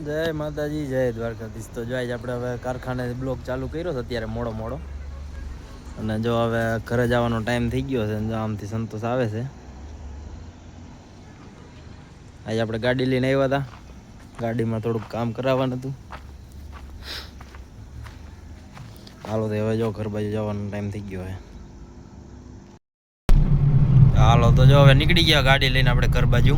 જય માતાજી, જય દ્વારકાધીશ. તો જો આપણે હવે કારખાને બ્લોક ચાલુ કર્યો છે અત્યારે મોડો અને જો હવે ઘરે જવાનો ટાઈમ થઈ ગયો છે. જો આમથી સંતોષ આવે છે. આજે આપણે ગાડી લઈને આવ્યા હતા, ગાડીમાં થોડુંક કામ કરાવવાનું હતું. હાલો તો હવે જો ઘર બાજુ જવાનો ટાઈમ થઈ ગયો છે. હાલો તો જો હવે નીકળી ગયા ગાડી લઈને આપણે ઘર બાજુ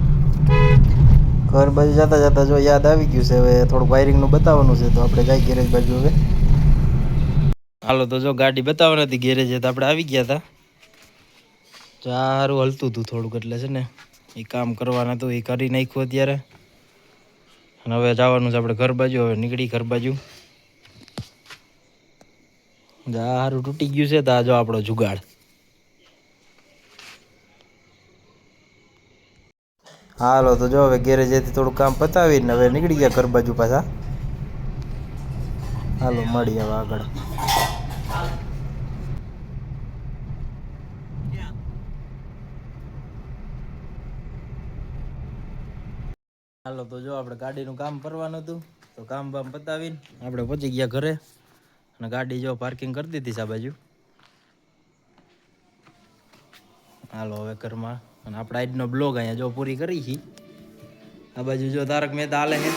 જતા જો યાદ આવી ગયું છે. હવે થોડુંક વાયરિંગનું બતાવવાનું છે, તો આપણે જાય ગેરેજ બાજુ. હવે હાલો તો જો ગાડી બતાવવાની હતી ગેરેજ, તો આપણે આવી ગયા હતા. સારું હલતું હતું થોડુંક, એટલે છે ને એ કામ કરવાના હતું, એ કરી નાખ્યું અત્યારે. અને હવે જવાનું છે આપણે ઘર બાજુ. હવે નીકળી ઘર બાજુ. સારું તૂટી ગયું છે, તો આ જો આપણો જુગાડ. હાલો તો જો હવે ગેરેજેથી થોડું કામ પતાવીને હવે નીકળી ગયા ઘર બાજુ પાછા. હાલો મળીએ હવે આગળ. હાલો તો જો આપણે ગાડીનું કામ કરવાનું હતું, તો કામ બામ પતાવીને આપણે પહોંચી ગયા ઘરે. અને ગાડી જો પાર્કિંગ કરી દીધી છે આ બાજુ. હાલો હવે ઘરમાં. અને આપણે આજનો બ્લોગ અહીંયા જો પૂરી કરી છે. આ બાજુ જો તારક મહેતા હાલે છે.